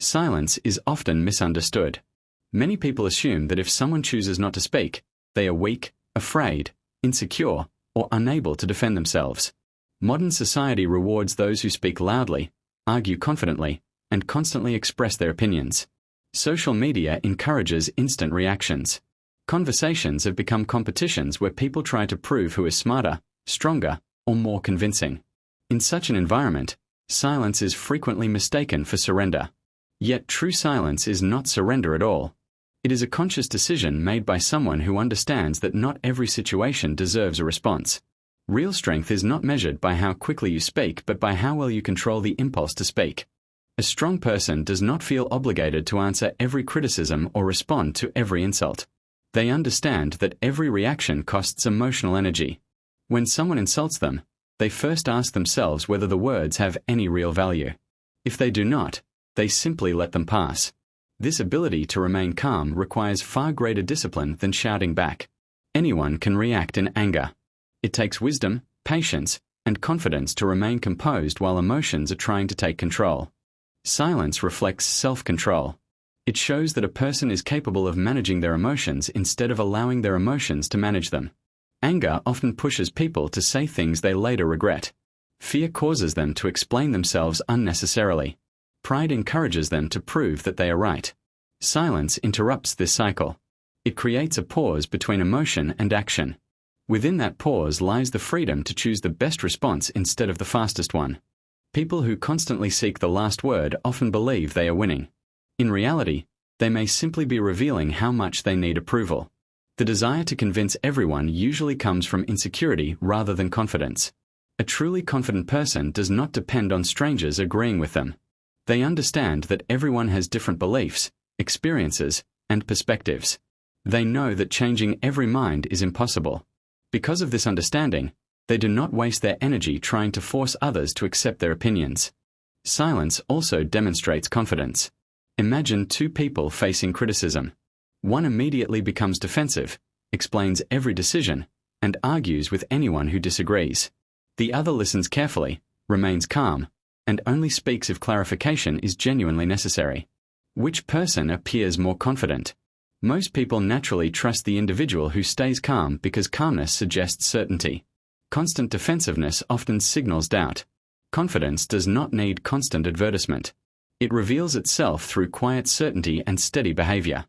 Silence is often misunderstood. Many people assume that if someone chooses not to speak, they are weak, afraid, insecure, or unable to defend themselves. Modern society rewards those who speak loudly, argue confidently, and constantly express their opinions. Social media encourages instant reactions. Conversations have become competitions where people try to prove who is smarter, stronger, or more convincing. In such an environment, silence is frequently mistaken for surrender. Yet true silence is not surrender at all. It is a conscious decision made by someone who understands that not every situation deserves a response. Real strength is not measured by how quickly you speak, but by how well you control the impulse to speak. A strong person does not feel obligated to answer every criticism or respond to every insult. They understand that every reaction costs emotional energy. When someone insults them, they first ask themselves whether the words have any real value. If they do not, they simply let them pass. This ability to remain calm requires far greater discipline than shouting back. Anyone can react in anger. It takes wisdom, patience, and confidence to remain composed while emotions are trying to take control. Silence reflects self-control. It shows that a person is capable of managing their emotions instead of allowing their emotions to manage them. Anger often pushes people to say things they later regret. Fear causes them to explain themselves unnecessarily. Pride encourages them to prove that they are right. Silence interrupts this cycle. It creates a pause between emotion and action. Within that pause lies the freedom to choose the best response instead of the fastest one. People who constantly seek the last word often believe they are winning. In reality, they may simply be revealing how much they need approval. The desire to convince everyone usually comes from insecurity rather than confidence. A truly confident person does not depend on strangers agreeing with them. They understand that everyone has different beliefs, experiences, and perspectives. They know that changing every mind is impossible. Because of this understanding, they do not waste their energy trying to force others to accept their opinions. Silence also demonstrates confidence. Imagine two people facing criticism. One immediately becomes defensive, explains every decision, and argues with anyone who disagrees. The other listens carefully, remains calm, and only speaks if clarification is genuinely necessary. Which person appears more confident? Most people naturally trust the individual who stays calm because calmness suggests certainty. Constant defensiveness often signals doubt. Confidence does not need constant advertisement. It reveals itself through quiet certainty and steady behavior.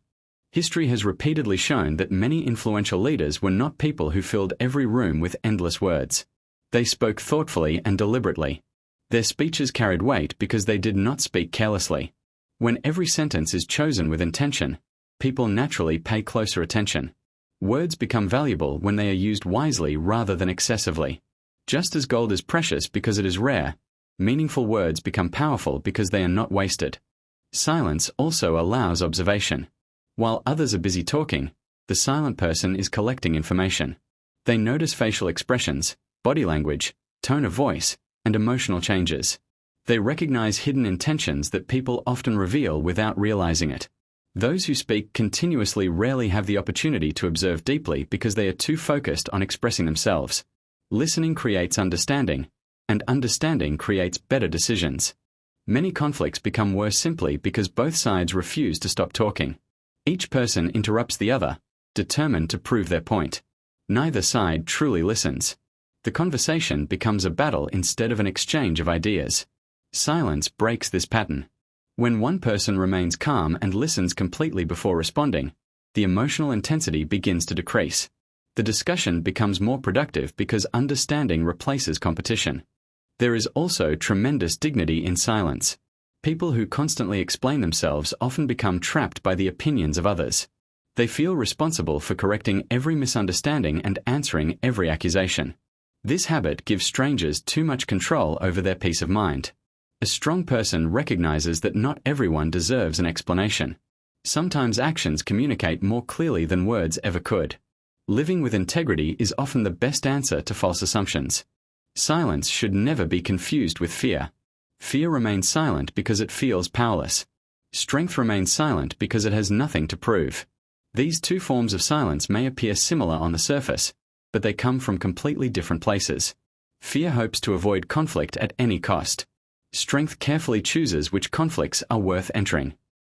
History has repeatedly shown that many influential leaders were not people who filled every room with endless words. They spoke thoughtfully and deliberately. Their speeches carried weight because they did not speak carelessly. When every sentence is chosen with intention, people naturally pay closer attention. Words become valuable when they are used wisely rather than excessively. Just as gold is precious because it is rare, meaningful words become powerful because they are not wasted. Silence also allows observation. While others are busy talking, the silent person is collecting information. They notice facial expressions, body language, tone of voice, and emotional changes. They recognize hidden intentions that people often reveal without realizing it. Those who speak continuously rarely have the opportunity to observe deeply because they are too focused on expressing themselves. Listening creates understanding, and understanding creates better decisions. Many conflicts become worse simply because both sides refuse to stop talking. Each person interrupts the other, determined to prove their point. Neither side truly listens. The conversation becomes a battle instead of an exchange of ideas. Silence breaks this pattern. When one person remains calm and listens completely before responding, the emotional intensity begins to decrease. The discussion becomes more productive because understanding replaces competition. There is also tremendous dignity in silence. People who constantly explain themselves often become trapped by the opinions of others. They feel responsible for correcting every misunderstanding and answering every accusation. This habit gives strangers too much control over their peace of mind. A strong person recognizes that not everyone deserves an explanation. Sometimes actions communicate more clearly than words ever could. Living with integrity is often the best answer to false assumptions. Silence should never be confused with fear. Fear remains silent because it feels powerless. Strength remains silent because it has nothing to prove. These two forms of silence may appear similar on the surface, but they come from completely different places. Fear hopes to avoid conflict at any cost. Strength carefully chooses which conflicts are worth entering.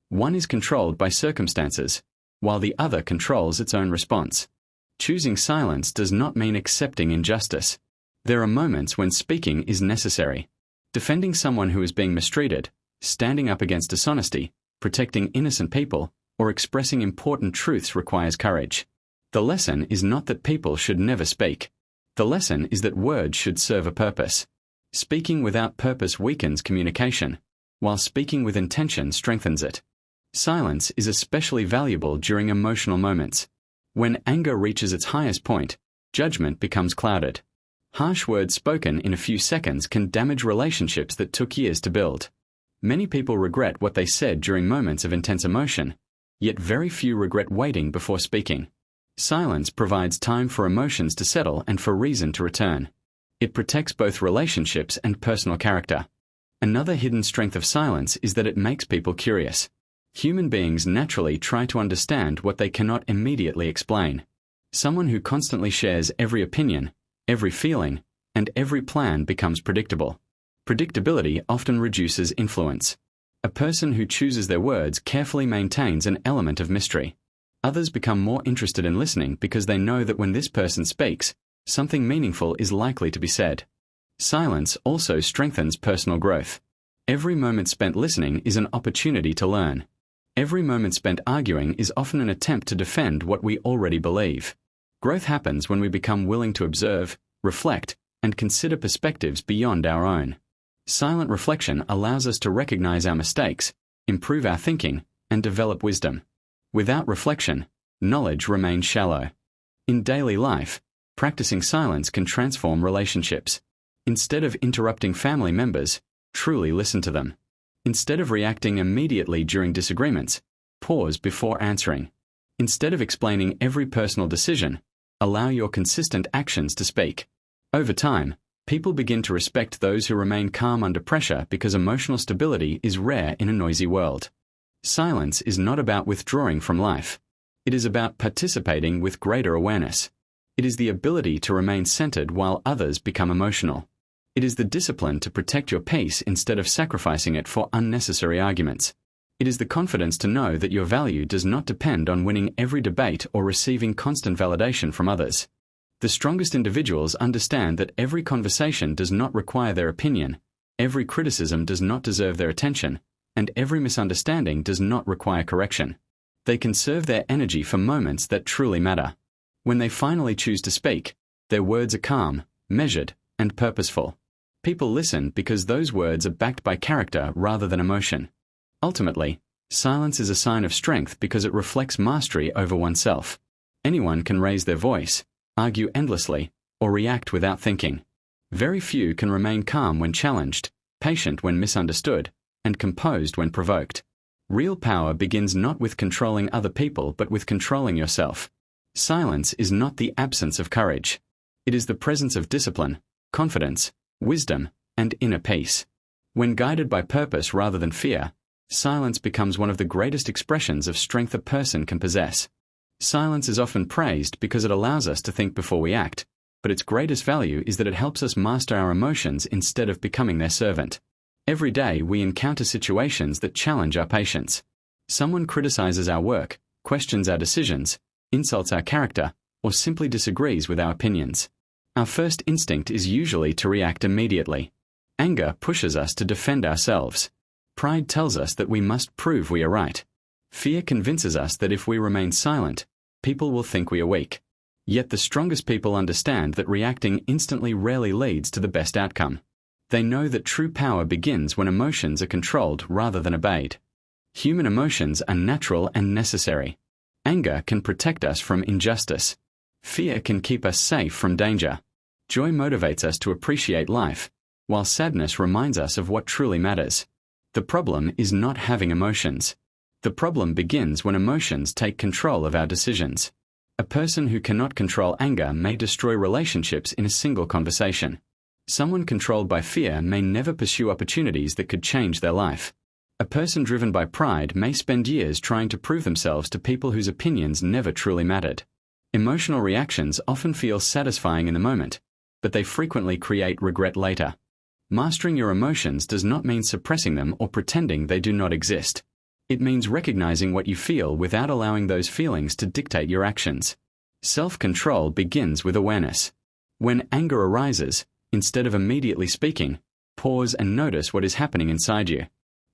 One is controlled by circumstances, while the other controls its own response. Choosing silence does not mean accepting injustice. There are moments when speaking is necessary. Defending someone who is being mistreated, standing up against dishonesty, protecting innocent people, or expressing important truths requires courage. The lesson is not that people should never speak. The lesson is that words should serve a purpose. Speaking without purpose weakens communication, while speaking with intention strengthens it. Silence is especially valuable during emotional moments. When anger reaches its highest point, judgment becomes clouded. Harsh words spoken in a few seconds can damage relationships that took years to build. Many people regret what they said during moments of intense emotion, yet very few regret waiting before speaking. Silence provides time for emotions to settle and for reason to return. It protects both relationships and personal character. Another hidden strength of silence is that it makes people curious. Human beings naturally try to understand what they cannot immediately explain. Someone who constantly shares every opinion, every feeling, and every plan becomes predictable. Predictability often reduces influence. A person who chooses their words carefully maintains an element of mystery. Others become more interested in listening because they know that when this person speaks, something meaningful is likely to be said. Silence also strengthens personal growth. Every moment spent listening is an opportunity to learn. Every moment spent arguing is often an attempt to defend what we already believe. Growth happens when we become willing to observe, reflect, and consider perspectives beyond our own. Silent reflection allows us to recognize our mistakes, improve our thinking, and develop wisdom. Without reflection, knowledge remains shallow. In daily life, practicing silence can transform relationships. Instead of interrupting family members, truly listen to them. Instead of reacting immediately during disagreements, pause before answering. Instead of explaining every personal decision, allow your consistent actions to speak. Over time, people begin to respect those who remain calm under pressure because emotional stability is rare in a noisy world. Silence is not about withdrawing from life. It is about participating with greater awareness. It is the ability to remain centered while others become emotional. It is the discipline to protect your peace instead of sacrificing it for unnecessary arguments. It is the confidence to know that your value does not depend on winning every debate or receiving constant validation from others. The strongest individuals understand that every conversation does not require their opinion, every criticism does not deserve their attention, and every misunderstanding does not require correction. They conserve their energy for moments that truly matter. When they finally choose to speak, their words are calm, measured, and purposeful. People listen because those words are backed by character rather than emotion. Ultimately, silence is a sign of strength because it reflects mastery over oneself. Anyone can raise their voice, argue endlessly, or react without thinking. Very few can remain calm when challenged, patient when misunderstood, and composed when provoked. Real power begins not with controlling other people but with controlling yourself. Silence is not the absence of courage. It is the presence of discipline, confidence, wisdom, and inner peace. When guided by purpose rather than fear, silence becomes one of the greatest expressions of strength a person can possess. Silence is often praised because it allows us to think before we act, but its greatest value is that it helps us master our emotions instead of becoming their servant. Every day we encounter situations that challenge our patience. Someone criticizes our work, questions our decisions, insults our character, or simply disagrees with our opinions. Our first instinct is usually to react immediately. Anger pushes us to defend ourselves. Pride tells us that we must prove we are right. Fear convinces us that if we remain silent, people will think we are weak. Yet the strongest people understand that reacting instantly rarely leads to the best outcome. They know that true power begins when emotions are controlled rather than obeyed. Human emotions are natural and necessary. Anger can protect us from injustice. Fear can keep us safe from danger. Joy motivates us to appreciate life, while sadness reminds us of what truly matters. The problem is not having emotions. The problem begins when emotions take control of our decisions. A person who cannot control anger may destroy relationships in a single conversation. Someone controlled by fear may never pursue opportunities that could change their life. A person driven by pride may spend years trying to prove themselves to people whose opinions never truly mattered. Emotional reactions often feel satisfying in the moment, but they frequently create regret later. Mastering your emotions does not mean suppressing them or pretending they do not exist. It means recognizing what you feel without allowing those feelings to dictate your actions. Self-control begins with awareness. When anger arises, instead of immediately speaking, pause and notice what is happening inside you.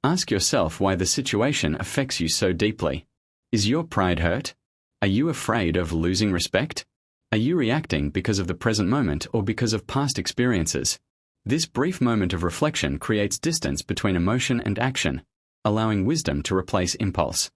Ask yourself why the situation affects you so deeply. Is your pride hurt? Are you afraid of losing respect? Are you reacting because of the present moment or because of past experiences? This brief moment of reflection creates distance between emotion and action, allowing wisdom to replace impulse.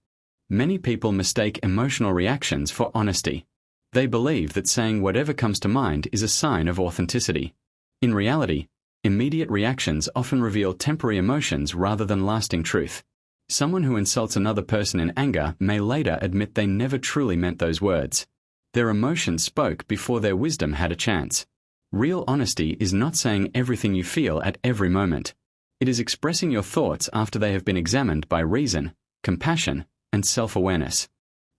Many people mistake emotional reactions for honesty. They believe that saying whatever comes to mind is a sign of authenticity. In reality, immediate reactions often reveal temporary emotions rather than lasting truth. Someone who insults another person in anger may later admit they never truly meant those words. Their emotions spoke before their wisdom had a chance. Real honesty is not saying everything you feel at every moment. It is expressing your thoughts after they have been examined by reason, compassion, and self-awareness.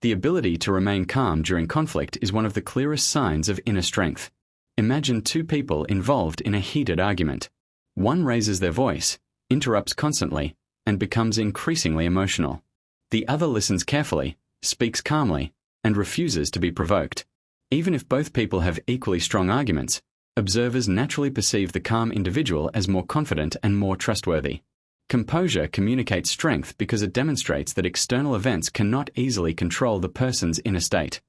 The ability to remain calm during conflict is one of the clearest signs of inner strength. Imagine two people involved in a heated argument. One raises their voice, interrupts constantly, and becomes increasingly emotional. The other listens carefully, speaks calmly, and refuses to be provoked. Even if both people have equally strong arguments, observers naturally perceive the calm individual as more confident and more trustworthy. Composure communicates strength because it demonstrates that external events cannot easily control the person's inner state.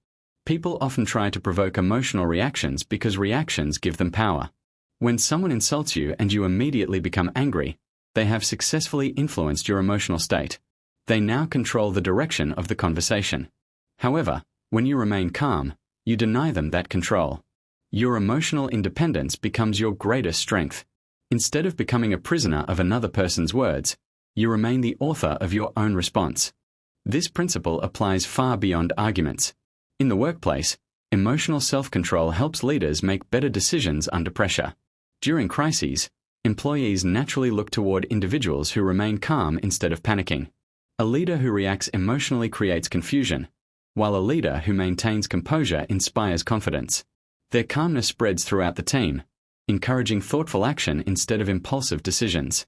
People often try to provoke emotional reactions because reactions give them power. When someone insults you and you immediately become angry, they have successfully influenced your emotional state. They now control the direction of the conversation. However, when you remain calm, you deny them that control. Your emotional independence becomes your greatest strength. Instead of becoming a prisoner of another person's words, you remain the author of your own response. This principle applies far beyond arguments. In the workplace, emotional self-control helps leaders make better decisions under pressure. During crises, employees naturally look toward individuals who remain calm instead of panicking. A leader who reacts emotionally creates confusion, while a leader who maintains composure inspires confidence. Their calmness spreads throughout the team, encouraging thoughtful action instead of impulsive decisions.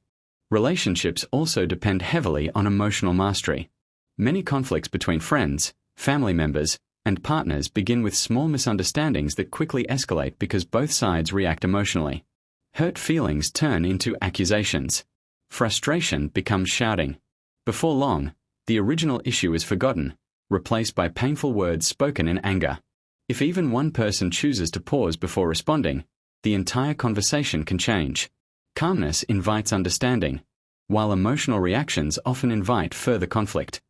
Relationships also depend heavily on emotional mastery. Many conflicts between friends, family members, and partners begin with small misunderstandings that quickly escalate because both sides react emotionally. Hurt feelings turn into accusations. Frustration becomes shouting. Before long, the original issue is forgotten, replaced by painful words spoken in anger. If even one person chooses to pause before responding, the entire conversation can change. Calmness invites understanding, while emotional reactions often invite further conflict.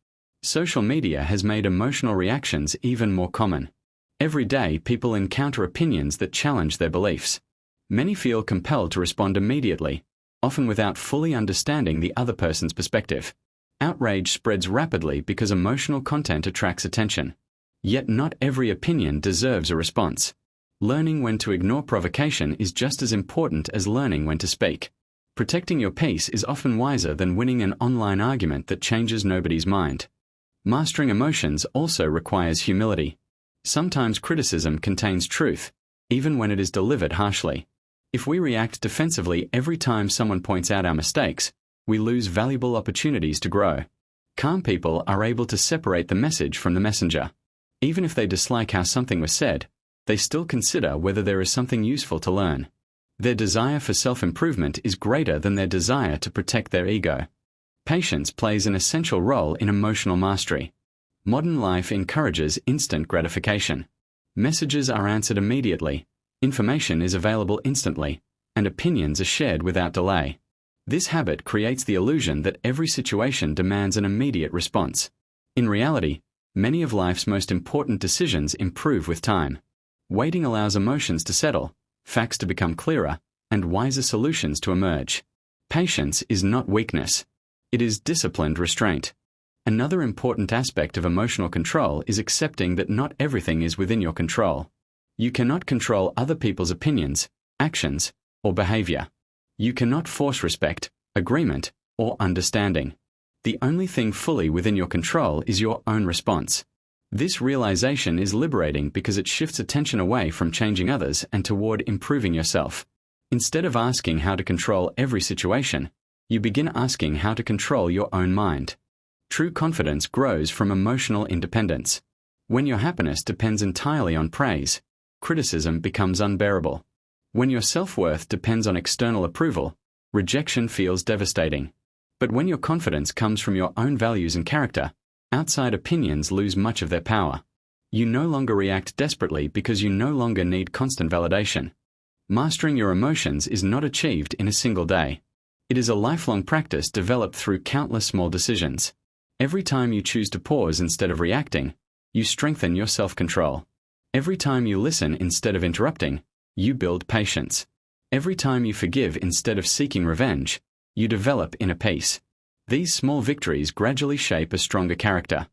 Social media has made emotional reactions even more common. Every day, people encounter opinions that challenge their beliefs. Many feel compelled to respond immediately, often without fully understanding the other person's perspective. Outrage spreads rapidly because emotional content attracts attention. Yet not every opinion deserves a response. Learning when to ignore provocation is just as important as learning when to speak. Protecting your peace is often wiser than winning an online argument that changes nobody's mind. Mastering emotions also requires humility. Sometimes criticism contains truth, even when it is delivered harshly. If we react defensively every time someone points out our mistakes, we lose valuable opportunities to grow. Calm people are able to separate the message from the messenger. Even if they dislike how something was said, they still consider whether there is something useful to learn. Their desire for self-improvement is greater than their desire to protect their ego. Patience plays an essential role in emotional mastery. Modern life encourages instant gratification. Messages are answered immediately, information is available instantly, and opinions are shared without delay. This habit creates the illusion that every situation demands an immediate response. In reality, many of life's most important decisions improve with time. Waiting allows emotions to settle, facts to become clearer, and wiser solutions to emerge. Patience is not weakness. It is disciplined restraint. Another important aspect of emotional control is accepting that not everything is within your control. You cannot control other people's opinions, actions, or behavior. You cannot force respect, agreement, or understanding. The only thing fully within your control is your own response. This realization is liberating because it shifts attention away from changing others and toward improving yourself. Instead of asking how to control every situation, you begin asking how to control your own mind. True confidence grows from emotional independence. When your happiness depends entirely on praise, criticism becomes unbearable. When your self-worth depends on external approval, rejection feels devastating. But when your confidence comes from your own values and character, outside opinions lose much of their power. You no longer react desperately because you no longer need constant validation. Mastering your emotions is not achieved in a single day. It is a lifelong practice developed through countless small decisions. Every time you choose to pause instead of reacting, you strengthen your self-control. Every time you listen instead of interrupting, you build patience. Every time you forgive instead of seeking revenge, you develop inner peace. These small victories gradually shape a stronger character.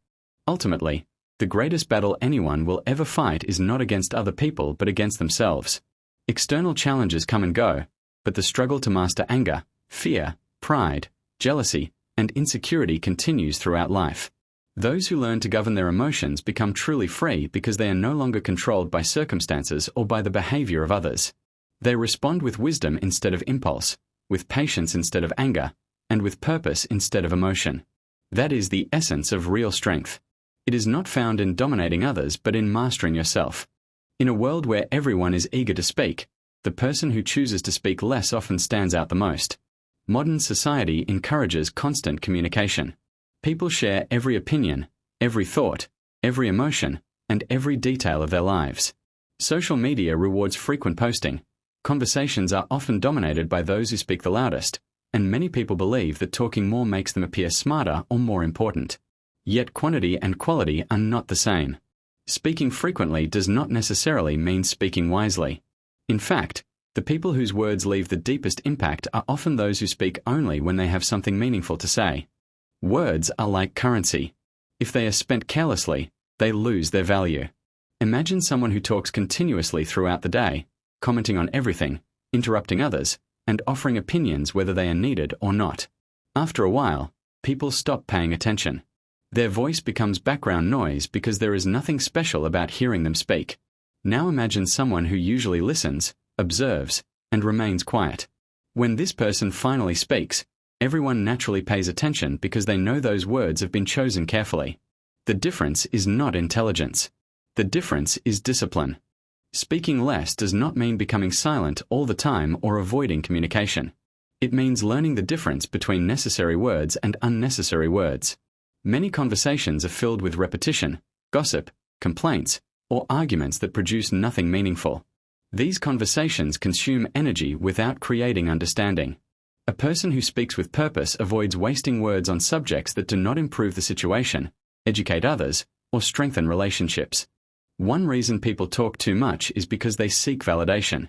Ultimately, the greatest battle anyone will ever fight is not against other people but against themselves. External challenges come and go, but the struggle to master anger, fear, pride, jealousy, and insecurity continues throughout life. Those who learn to govern their emotions become truly free because they are no longer controlled by circumstances or by the behavior of others. They respond with wisdom instead of impulse, with patience instead of anger, and with purpose instead of emotion. That is the essence of real strength. It is not found in dominating others but in mastering yourself. In a world where everyone is eager to speak, the person who chooses to speak less often stands out the most. Modern society encourages constant communication. People share every opinion, every thought, every emotion, and every detail of their lives. Social media rewards frequent posting. Conversations are often dominated by those who speak the loudest, and many people believe that talking more makes them appear smarter or more important. Yet quantity and quality are not the same. Speaking frequently does not necessarily mean speaking wisely. In fact, the people whose words leave the deepest impact are often those who speak only when they have something meaningful to say. Words are like currency. If they are spent carelessly, they lose their value. Imagine someone who talks continuously throughout the day, commenting on everything, interrupting others, and offering opinions whether they are needed or not. After a while, people stop paying attention. Their voice becomes background noise because there is nothing special about hearing them speak. Now imagine someone who usually listens, observes, and remains quiet. When this person finally speaks, everyone naturally pays attention because they know those words have been chosen carefully. The difference is not intelligence. The difference is discipline. Speaking less does not mean becoming silent all the time or avoiding communication. It means learning the difference between necessary words and unnecessary words. Many conversations are filled with repetition, gossip, complaints, or arguments that produce nothing meaningful. These conversations consume energy without creating understanding. A person who speaks with purpose avoids wasting words on subjects that do not improve the situation, educate others, or strengthen relationships. One reason people talk too much is because they seek validation.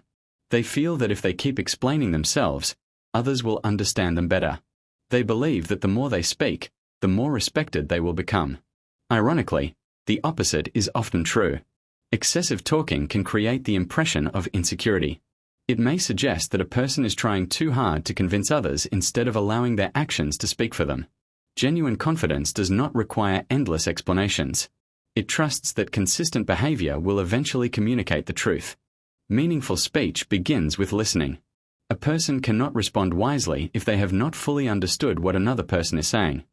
They feel that if they keep explaining themselves, others will understand them better. They believe that the more they speak, the more respected they will become. Ironically, the opposite is often true. Excessive talking can create the impression of insecurity. It may suggest that a person is trying too hard to convince others instead of allowing their actions to speak for them. Genuine confidence does not require endless explanations. It trusts that consistent behavior will eventually communicate the truth. Meaningful speech begins with listening. A person cannot respond wisely if they have not fully understood what another person is saying.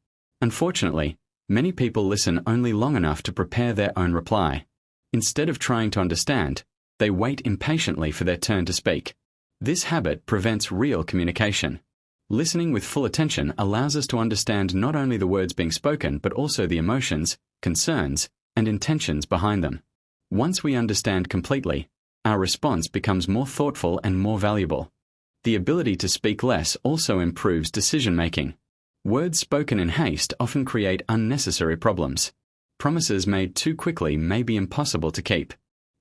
Unfortunately, many people listen only long enough to prepare their own reply. Instead of trying to understand, they wait impatiently for their turn to speak. This habit prevents real communication. Listening with full attention allows us to understand not only the words being spoken but also the emotions, concerns, and intentions behind them. Once we understand completely, our response becomes more thoughtful and more valuable. The ability to speak less also improves decision-making. Words spoken in haste often create unnecessary problems. Promises made too quickly may be impossible to keep.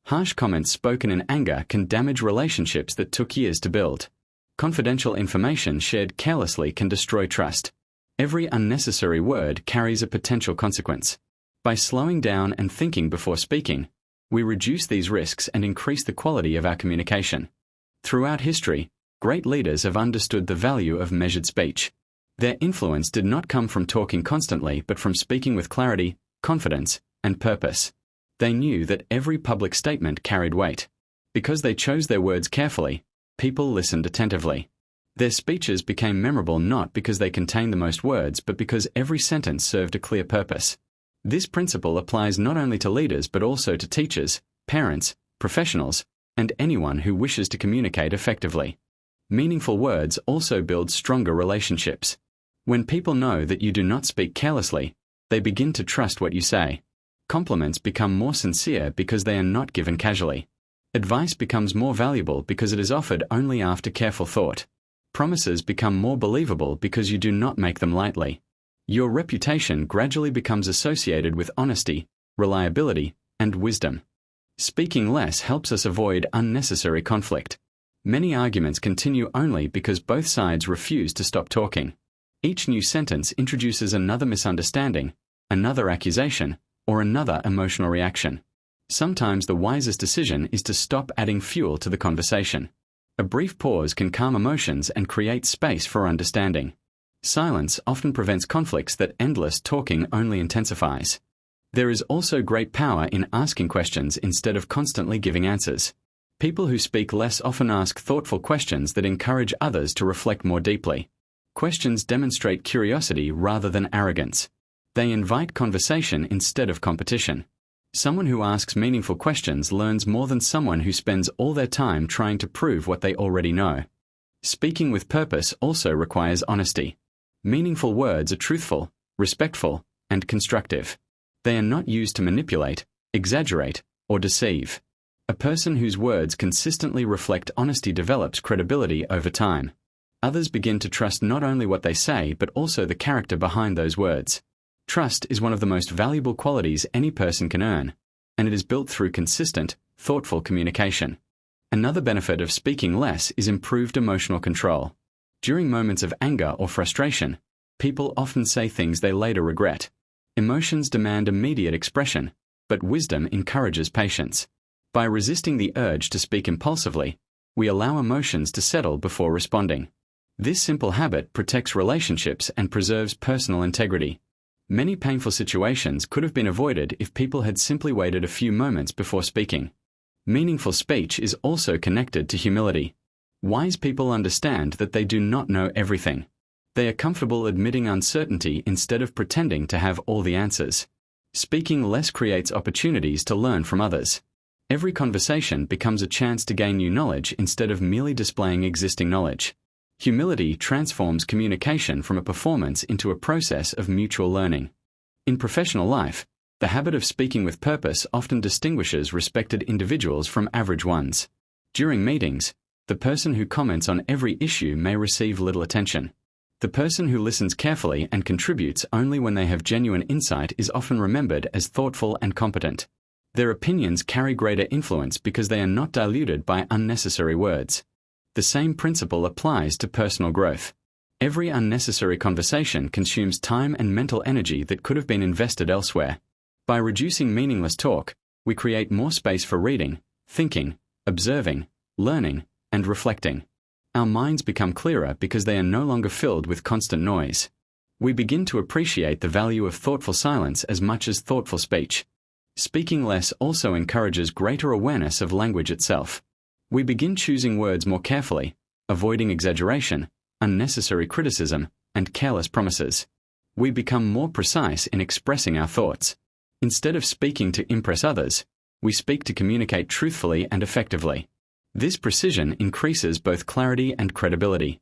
Harsh comments spoken in anger can damage relationships that took years to build. Confidential information shared carelessly can destroy trust. Every unnecessary word carries a potential consequence. By slowing down and thinking before speaking, we reduce these risks and increase the quality of our communication. Throughout history, great leaders have understood the value of measured speech. Their influence did not come from talking constantly but from speaking with clarity, confidence, and purpose. They knew that every public statement carried weight. Because they chose their words carefully, people listened attentively. Their speeches became memorable not because they contained the most words, but because every sentence served a clear purpose. This principle applies not only to leaders but also to teachers, parents, professionals, and anyone who wishes to communicate effectively. Meaningful words also build stronger relationships. When people know that you do not speak carelessly, they begin to trust what you say. Compliments become more sincere because they are not given casually. Advice becomes more valuable because it is offered only after careful thought. Promises become more believable because you do not make them lightly. Your reputation gradually becomes associated with honesty, reliability, and wisdom. Speaking less helps us avoid unnecessary conflict. Many arguments continue only because both sides refuse to stop talking. Each new sentence introduces another misunderstanding, another accusation, or another emotional reaction. Sometimes the wisest decision is to stop adding fuel to the conversation. A brief pause can calm emotions and create space for understanding. Silence often prevents conflicts that endless talking only intensifies. There is also great power in asking questions instead of constantly giving answers. People who speak less often ask thoughtful questions that encourage others to reflect more deeply. Questions demonstrate curiosity rather than arrogance. They invite conversation instead of competition. Someone who asks meaningful questions learns more than someone who spends all their time trying to prove what they already know. Speaking with purpose also requires honesty. Meaningful words are truthful, respectful, and constructive. They are not used to manipulate, exaggerate, or deceive. A person whose words consistently reflect honesty develops credibility over time. Others begin to trust not only what they say but also the character behind those words. Trust is one of the most valuable qualities any person can earn, and it is built through consistent, thoughtful communication. Another benefit of speaking less is improved emotional control. During moments of anger or frustration, people often say things they later regret. Emotions demand immediate expression, but wisdom encourages patience. By resisting the urge to speak impulsively, we allow emotions to settle before responding. This simple habit protects relationships and preserves personal integrity. Many painful situations could have been avoided if people had simply waited a few moments before speaking. Meaningful speech is also connected to humility. Wise people understand that they do not know everything. They are comfortable admitting uncertainty instead of pretending to have all the answers. Speaking less creates opportunities to learn from others. Every conversation becomes a chance to gain new knowledge instead of merely displaying existing knowledge. Humility transforms communication from a performance into a process of mutual learning. In professional life, the habit of speaking with purpose often distinguishes respected individuals from average ones. During meetings, the person who comments on every issue may receive little attention. The person who listens carefully and contributes only when they have genuine insight is often remembered as thoughtful and competent. Their opinions carry greater influence because they are not diluted by unnecessary words. The same principle applies to personal growth. Every unnecessary conversation consumes time and mental energy that could have been invested elsewhere. By reducing meaningless talk, we create more space for reading, thinking, observing, learning, and reflecting. Our minds become clearer because they are no longer filled with constant noise. We begin to appreciate the value of thoughtful silence as much as thoughtful speech. Speaking less also encourages greater awareness of language itself. We begin choosing words more carefully, avoiding exaggeration, unnecessary criticism, and careless promises. We become more precise in expressing our thoughts. Instead of speaking to impress others, we speak to communicate truthfully and effectively. This precision increases both clarity and credibility.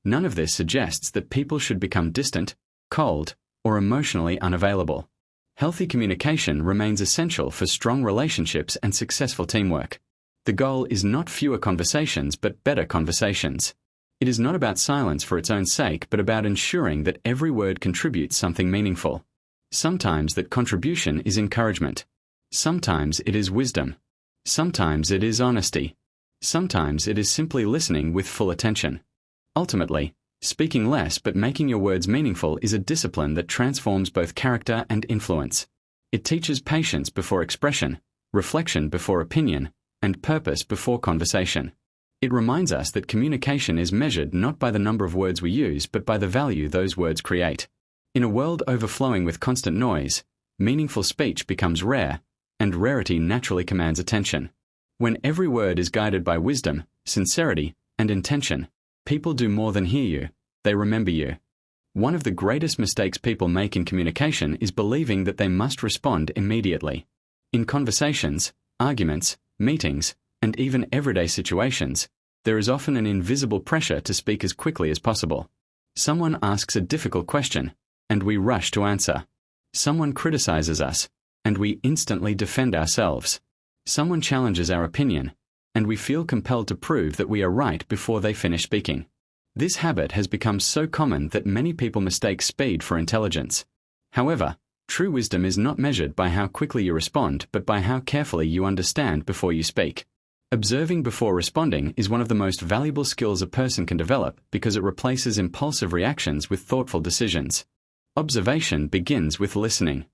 None of this suggests that people should become distant, cold, or emotionally unavailable. Healthy communication remains essential for strong relationships and successful teamwork. The goal is not fewer conversations but better conversations. It is not about silence for its own sake but about ensuring that every word contributes something meaningful. Sometimes that contribution is encouragement. Sometimes it is wisdom. Sometimes it is honesty. Sometimes it is simply listening with full attention. Ultimately, speaking less but making your words meaningful is a discipline that transforms both character and influence. It teaches patience before expression, reflection before opinion, and purpose before conversation. It reminds us that communication is measured not by the number of words we use but by the value those words create. In a world overflowing with constant noise, meaningful speech becomes rare, and rarity naturally commands attention. When every word is guided by wisdom, sincerity, and intention. People do more than hear you, they remember you. One of the greatest mistakes people make in communication is believing that they must respond immediately. In conversations, arguments, meetings, and even everyday situations, there is often an invisible pressure to speak as quickly as possible. Someone asks a difficult question, and we rush to answer. Someone criticizes us, and we instantly defend ourselves. Someone challenges our opinion, and we feel compelled to prove that we are right before they finish speaking. This habit has become so common that many people mistake speed for intelligence. However, true wisdom is not measured by how quickly you respond, but by how carefully you understand before you speak. Observing before responding is one of the most valuable skills a person can develop because it replaces impulsive reactions with thoughtful decisions. Observation begins with listening.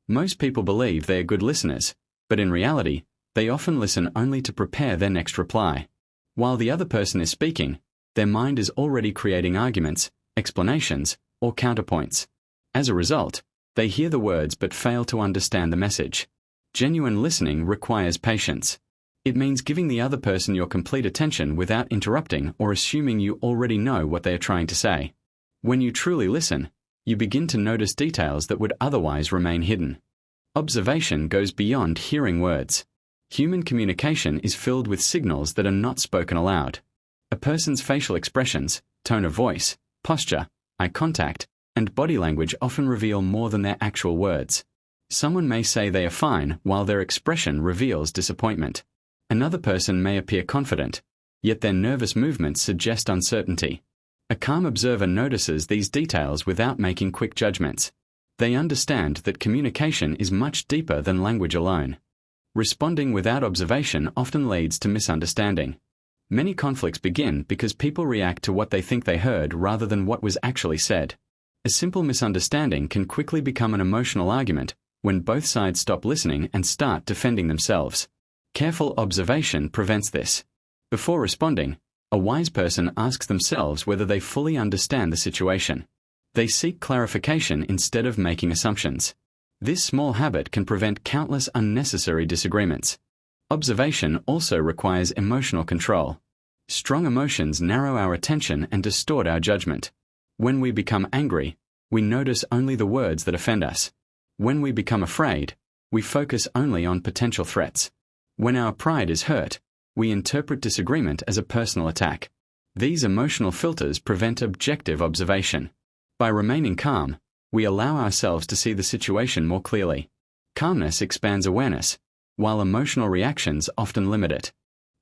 Most people believe they are good listeners, but in reality, they often listen only to prepare their next reply. While the other person is speaking, their mind is already creating arguments, explanations, or counterpoints. As a result, they hear the words but fail to understand the message. Genuine listening requires patience. It means giving the other person your complete attention without interrupting or assuming you already know what they are trying to say. When you truly listen, you begin to notice details that would otherwise remain hidden. Observation goes beyond hearing words. Human communication is filled with signals that are not spoken aloud. A person's facial expressions, tone of voice, posture, eye contact, and body language often reveal more than their actual words. Someone may say they are fine while their expression reveals disappointment. Another person may appear confident, yet their nervous movements suggest uncertainty. A calm observer notices these details without making quick judgments. They understand that communication is much deeper than language alone. Responding without observation often leads to misunderstanding. Many conflicts begin because people react to what they think they heard rather than what was actually said. A simple misunderstanding can quickly become an emotional argument when both sides stop listening and start defending themselves. Careful observation prevents this. Before responding, a wise person asks themselves whether they fully understand the situation. They seek clarification instead of making assumptions. This small habit can prevent countless unnecessary disagreements. Observation also requires emotional control. Strong emotions narrow our attention and distort our judgment. When we become angry, we notice only the words that offend us. When we become afraid, we focus only on potential threats. When our pride is hurt, we interpret disagreement as a personal attack. These emotional filters prevent objective observation. By remaining calm, we allow ourselves to see the situation more clearly. Calmness expands awareness, while emotional reactions often limit it.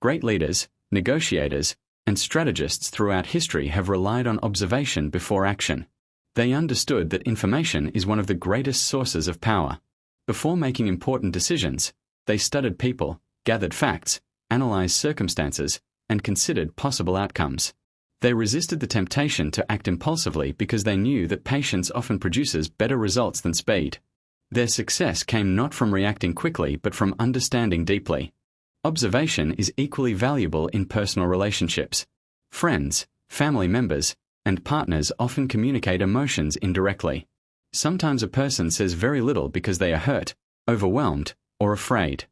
Great leaders, negotiators, and strategists throughout history have relied on observation before action. They understood that information is one of the greatest sources of power. Before making important decisions, they studied people, gathered facts, analyzed circumstances, and considered possible outcomes. They resisted the temptation to act impulsively because they knew that patience often produces better results than speed. Their success came not from reacting quickly but from understanding deeply. Observation is equally valuable in personal relationships. Friends, family members, and partners often communicate emotions indirectly. Sometimes a person says very little because they are hurt, overwhelmed, or afraid.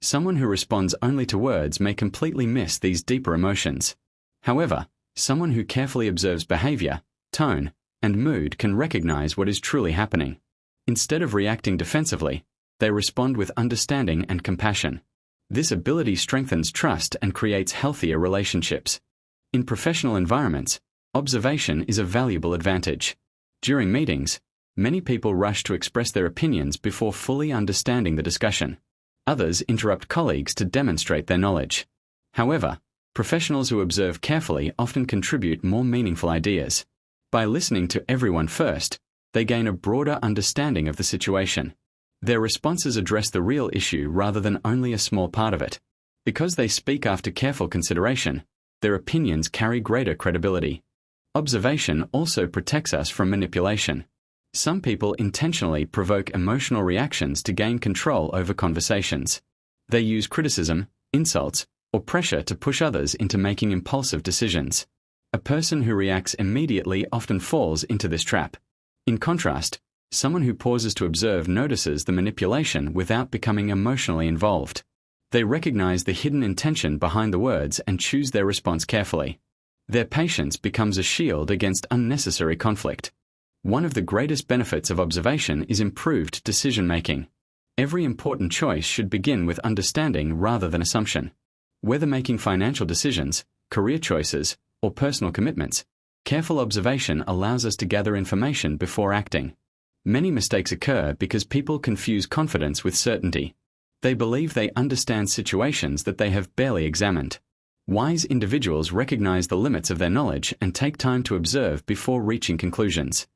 Someone who responds only to words may completely miss these deeper emotions. However, someone who carefully observes behavior, tone, and mood can recognize what is truly happening. Instead of reacting defensively, they respond with understanding and compassion. This ability strengthens trust and creates healthier relationships. In professional environments, observation is a valuable advantage. During meetings, many people rush to express their opinions before fully understanding the discussion. Others interrupt colleagues to demonstrate their knowledge. However, professionals who observe carefully often contribute more meaningful ideas. By listening to everyone first, they gain a broader understanding of the situation. Their responses address the real issue rather than only a small part of it. Because they speak after careful consideration, their opinions carry greater credibility. Observation also protects us from manipulation. Some people intentionally provoke emotional reactions to gain control over conversations. They use criticism, insults, or pressure to push others into making impulsive decisions. A person who reacts immediately often falls into this trap. In contrast, someone who pauses to observe notices the manipulation without becoming emotionally involved. They recognize the hidden intention behind the words and choose their response carefully. Their patience becomes a shield against unnecessary conflict. One of the greatest benefits of observation is improved decision-making. Every important choice should begin with understanding rather than assumption. Whether making financial decisions, career choices, or personal commitments, careful observation allows us to gather information before acting. Many mistakes occur because people confuse confidence with certainty. They believe they understand situations that they have barely examined. Wise individuals recognize the limits of their knowledge and take time to observe before reaching conclusions.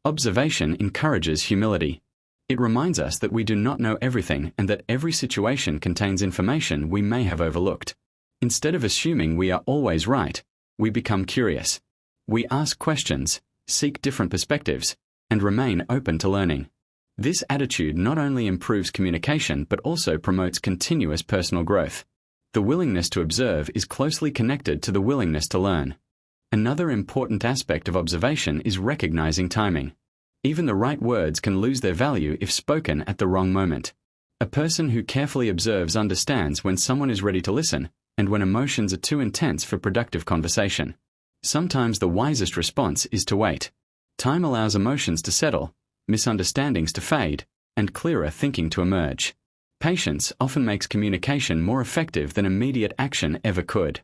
Observation encourages humility. It reminds us that we do not know everything and that every situation contains information we may have overlooked. Instead of assuming we are always right, we become curious. We ask questions, seek different perspectives, and remain open to learning. This attitude not only improves communication but also promotes continuous personal growth. The willingness to observe is closely connected to the willingness to learn. Another important aspect of observation is recognizing timing. Even the right words can lose their value if spoken at the wrong moment. A person who carefully observes understands when someone is ready to listen and when emotions are too intense for productive conversation. Sometimes the wisest response is to wait. Time allows emotions to settle, misunderstandings to fade, and clearer thinking to emerge. Patience often makes communication more effective than immediate action ever could.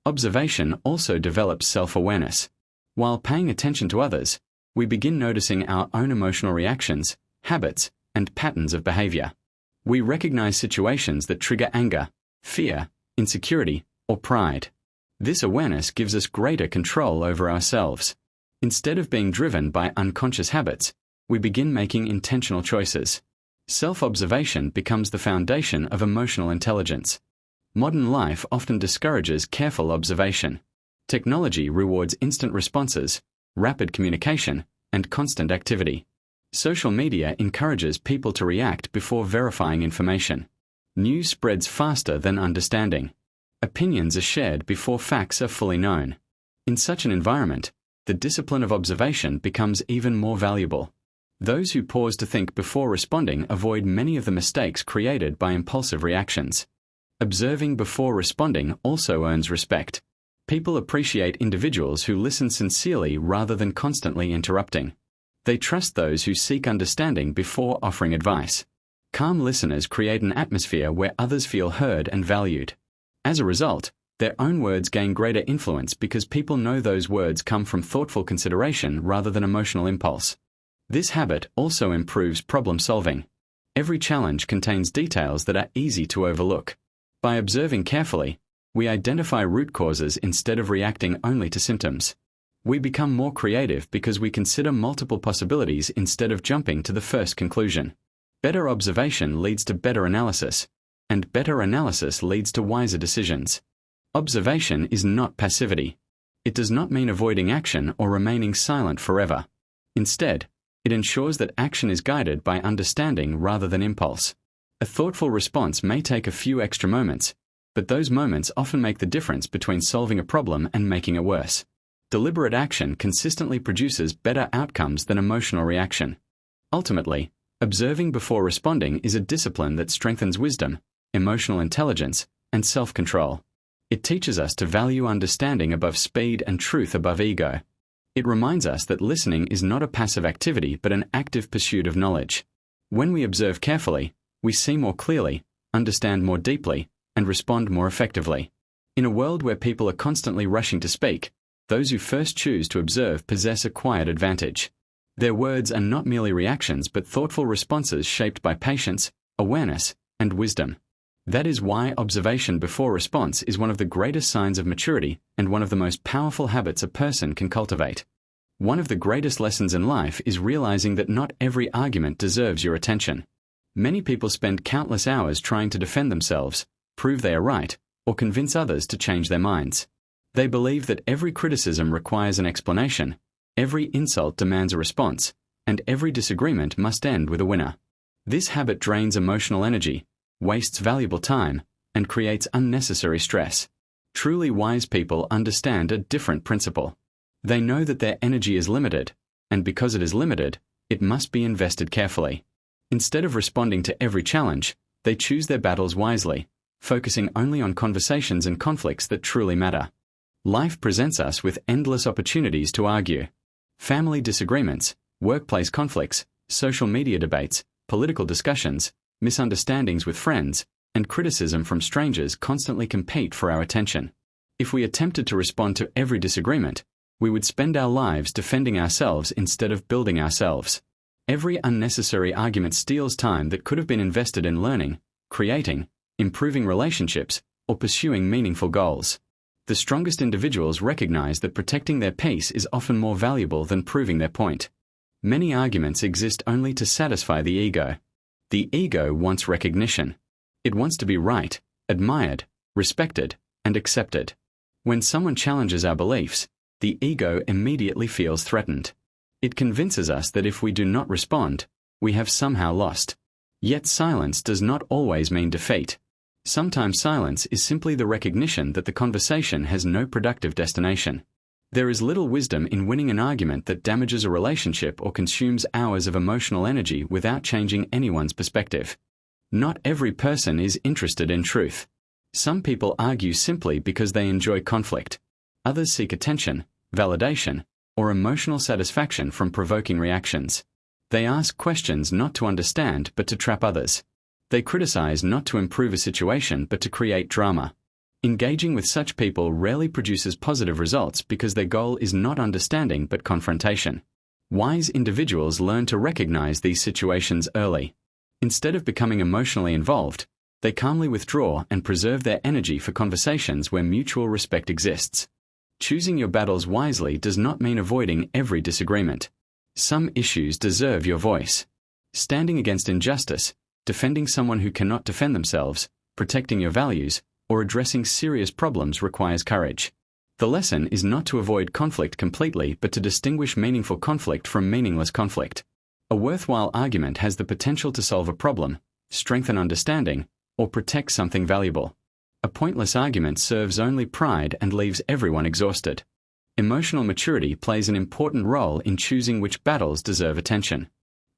Observation also develops self-awareness. While paying attention to others, we begin noticing our own emotional reactions, habits, and patterns of behavior. We recognize situations that trigger anger, fear, insecurity, or pride. This awareness gives us greater control over ourselves. Instead of being driven by unconscious habits, we begin making intentional choices. Self-observation becomes the foundation of emotional intelligence. Modern life often discourages careful observation. Technology rewards instant responses, rapid communication, and constant activity. Social media encourages people to react before verifying information. News spreads faster than understanding. Opinions are shared before facts are fully known. In such an environment, the discipline of observation becomes even more valuable. Those who pause to think before responding avoid many of the mistakes created by impulsive reactions. Observing before responding also earns respect. People appreciate individuals who listen sincerely rather than constantly interrupting. They trust those who seek understanding before offering advice. Calm listeners create an atmosphere where others feel heard and valued. As a result, their own words gain greater influence because people know those words come from thoughtful consideration rather than emotional impulse. This habit also improves problem solving. Every challenge contains details that are easy to overlook. By observing carefully, we identify root causes instead of reacting only to symptoms. We become more creative because we consider multiple possibilities instead of jumping to the first conclusion. Better observation leads to better analysis, and better analysis leads to wiser decisions. Observation is not passivity. It does not mean avoiding action or remaining silent forever. Instead, it ensures that action is guided by understanding rather than impulse. A thoughtful response may take a few extra moments, but those moments often make the difference between solving a problem and making it worse. Deliberate action consistently produces better outcomes than emotional reaction. Ultimately, observing before responding is a discipline that strengthens wisdom, emotional intelligence, and self-control. It teaches us to value understanding above speed and truth above ego. It reminds us that listening is not a passive activity but an active pursuit of knowledge. When we observe carefully, we see more clearly, understand more deeply, and respond more effectively. In a world where people are constantly rushing to speak, those who first choose to observe possess a quiet advantage. Their words are not merely reactions but thoughtful responses shaped by patience, awareness, and wisdom. That is why observation before response is one of the greatest signs of maturity and one of the most powerful habits a person can cultivate. One of the greatest lessons in life is realizing that not every argument deserves your attention. Many people spend countless hours trying to defend themselves, prove they are right, or convince others to change their minds. They believe that every criticism requires an explanation, every insult demands a response, and every disagreement must end with a winner. This habit drains emotional energy, wastes valuable time, and creates unnecessary stress. Truly wise people understand a different principle. They know that their energy is limited, and because it is limited, it must be invested carefully. Instead of responding to every challenge, they choose their battles wisely, focusing only on conversations and conflicts that truly matter. Life presents us with endless opportunities to argue. Family disagreements, workplace conflicts, social media debates, political discussions, misunderstandings with friends, and criticism from strangers constantly compete for our attention. If we attempted to respond to every disagreement, we would spend our lives defending ourselves instead of building ourselves. Every unnecessary argument steals time that could have been invested in learning, creating, improving relationships, or pursuing meaningful goals. The strongest individuals recognize that protecting their peace is often more valuable than proving their point. Many arguments exist only to satisfy the ego. The ego wants recognition. It wants to be right, admired, respected, and accepted. When someone challenges our beliefs, the ego immediately feels threatened. It convinces us that if we do not respond, we have somehow lost. Yet silence does not always mean defeat. Sometimes silence is simply the recognition that the conversation has no productive destination. There is little wisdom in winning an argument that damages a relationship or consumes hours of emotional energy without changing anyone's perspective. Not every person is interested in truth. Some people argue simply because they enjoy conflict. Others seek attention, validation, or emotional satisfaction from provoking reactions. They ask questions not to understand but to trap others. They criticize not to improve a situation but to create drama. Engaging with such people rarely produces positive results because their goal is not understanding but confrontation. Wise individuals learn to recognize these situations early. Instead of becoming emotionally involved, they calmly withdraw and preserve their energy for conversations where mutual respect exists. Choosing your battles wisely does not mean avoiding every disagreement. Some issues deserve your voice. Standing against injustice, defending someone who cannot defend themselves, protecting your values, or addressing serious problems requires courage. The lesson is not to avoid conflict completely but to distinguish meaningful conflict from meaningless conflict. A worthwhile argument has the potential to solve a problem, strengthen understanding, or protect something valuable. A pointless argument serves only pride and leaves everyone exhausted. Emotional maturity plays an important role in choosing which battles deserve attention.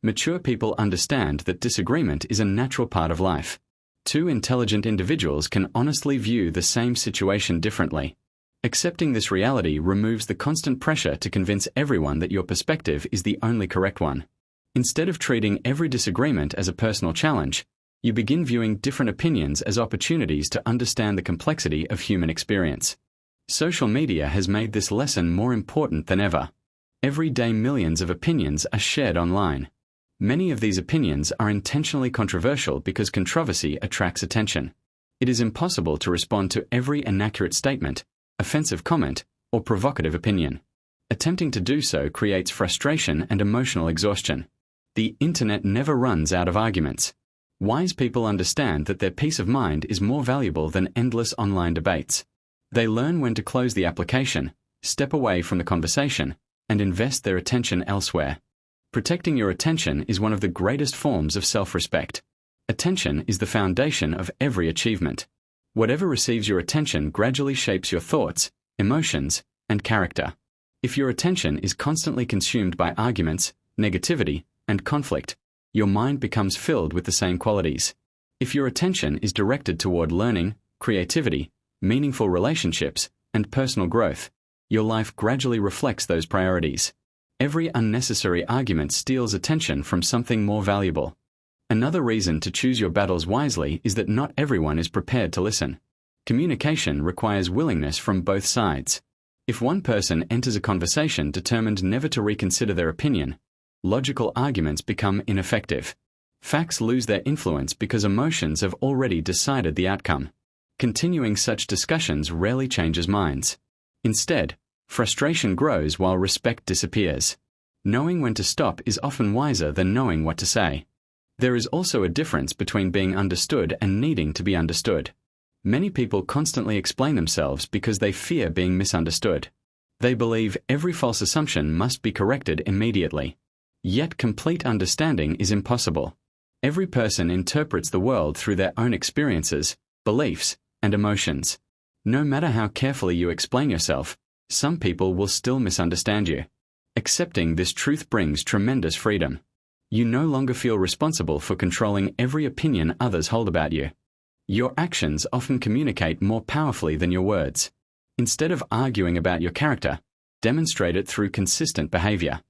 Mature people understand that disagreement is a natural part of life. Two intelligent individuals can honestly view the same situation differently. Accepting this reality removes the constant pressure to convince everyone that your perspective is the only correct one. Instead of treating every disagreement as a personal challenge, you begin viewing different opinions as opportunities to understand the complexity of human experience. Social media has made this lesson more important than ever. Every day millions of opinions are shared online. Many of these opinions are intentionally controversial because controversy attracts attention. It is impossible to respond to every inaccurate statement, offensive comment, or provocative opinion. Attempting to do so creates frustration and emotional exhaustion. The internet never runs out of arguments. Wise people understand that their peace of mind is more valuable than endless online debates. They learn when to close the application, step away from the conversation, and invest their attention elsewhere. Protecting your attention is one of the greatest forms of self-respect. Attention is the foundation of every achievement. Whatever receives your attention gradually shapes your thoughts, emotions, and character. If your attention is constantly consumed by arguments, negativity, and conflict, your mind becomes filled with the same qualities. If your attention is directed toward learning, creativity, meaningful relationships, and personal growth, your life gradually reflects those priorities. Every unnecessary argument steals attention from something more valuable. Another reason to choose your battles wisely is that not everyone is prepared to listen. Communication requires willingness from both sides. If one person enters a conversation determined never to reconsider their opinion, logical arguments become ineffective. Facts lose their influence because emotions have already decided the outcome. Continuing such discussions rarely changes minds. Instead, frustration grows while respect disappears. Knowing when to stop is often wiser than knowing what to say. There is also a difference between being understood and needing to be understood. Many people constantly explain themselves because they fear being misunderstood. They believe every false assumption must be corrected immediately. Yet complete understanding is impossible. Every person interprets the world through their own experiences, beliefs, and emotions. No matter how carefully you explain yourself, some people will still misunderstand you. Accepting this truth brings tremendous freedom. You no longer feel responsible for controlling every opinion others hold about you. Your actions often communicate more powerfully than your words. Instead of arguing about your character, demonstrate it through consistent behavior.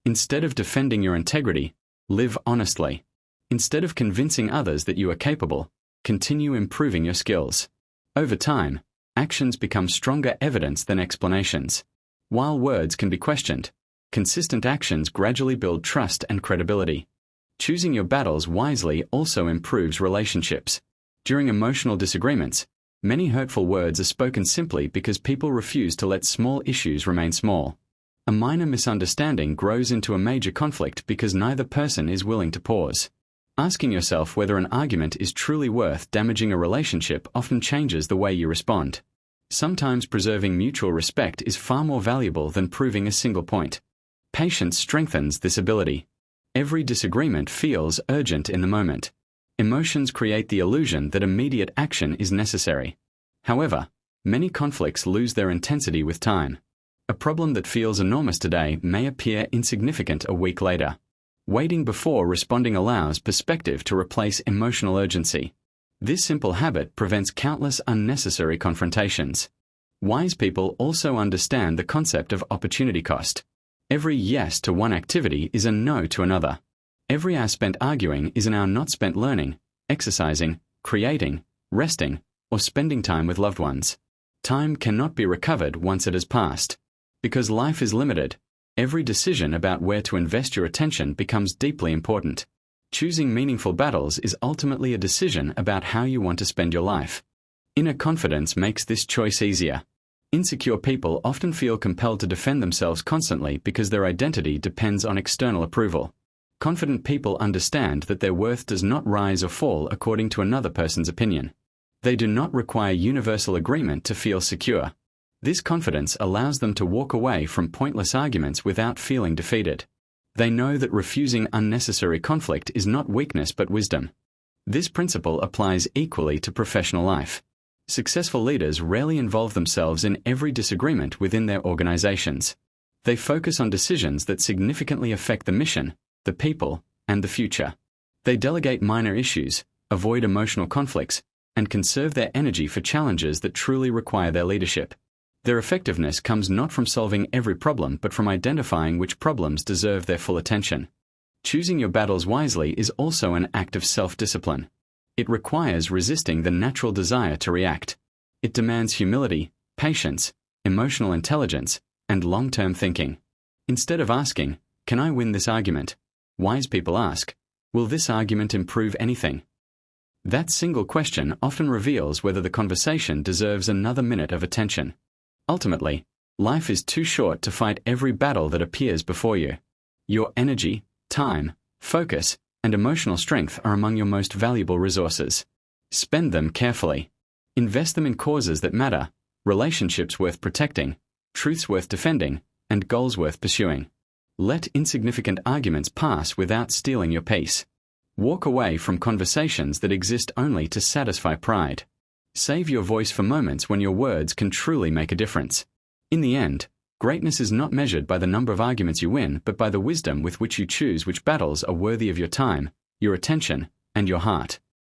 Instead of defending your integrity, live honestly. Instead of convincing others that you are capable, continue improving your skills. Over time, actions become stronger evidence than explanations. While words can be questioned, consistent actions gradually build trust and credibility. Choosing your battles wisely also improves relationships. During emotional disagreements, many hurtful words are spoken simply because people refuse to let small issues remain small. A minor misunderstanding grows into a major conflict because neither person is willing to pause. Asking yourself whether an argument is truly worth damaging a relationship often changes the way you respond. Sometimes preserving mutual respect is far more valuable than proving a single point. Patience strengthens this ability. Every disagreement feels urgent in the moment. Emotions create the illusion that immediate action is necessary. However, many conflicts lose their intensity with time. A problem that feels enormous today may appear insignificant a week later. Waiting before responding allows perspective to replace emotional urgency. This simple habit prevents countless unnecessary confrontations. Wise people also understand the concept of opportunity cost. Every yes to one activity is a no to another. Every hour spent arguing is an hour not spent learning, exercising, creating, resting, or spending time with loved ones. Time cannot be recovered once it has passed. Because life is limited, every decision about where to invest your attention becomes deeply important. Choosing meaningful battles is ultimately a decision about how you want to spend your life. Inner confidence makes this choice easier. Insecure people often feel compelled to defend themselves constantly because their identity depends on external approval. Confident people understand that their worth does not rise or fall according to another person's opinion. They do not require universal agreement to feel secure. This confidence allows them to walk away from pointless arguments without feeling defeated. They know that refusing unnecessary conflict is not weakness but wisdom. This principle applies equally to professional life. Successful leaders rarely involve themselves in every disagreement within their organizations. They focus on decisions that significantly affect the mission, the people, and the future. They delegate minor issues, avoid emotional conflicts, and conserve their energy for challenges that truly require their leadership. Their effectiveness comes not from solving every problem but from identifying which problems deserve their full attention. Choosing your battles wisely is also an act of self-discipline. It requires resisting the natural desire to react. It demands humility, patience, emotional intelligence, and long-term thinking. Instead of asking, "Can I win this argument?" wise people ask, "Will this argument improve anything?" That single question often reveals whether the conversation deserves another minute of attention. Ultimately, life is too short to fight every battle that appears before you. Your energy, time, focus, and emotional strength are among your most valuable resources. Spend them carefully. Invest them in causes that matter, relationships worth protecting, truths worth defending, and goals worth pursuing. Let insignificant arguments pass without stealing your peace. Walk away from conversations that exist only to satisfy pride. Save your voice for moments when your words can truly make a difference. In the end, greatness is not measured by the number of arguments you win, but by the wisdom with which you choose which battles are worthy of your time, your attention, and your heart.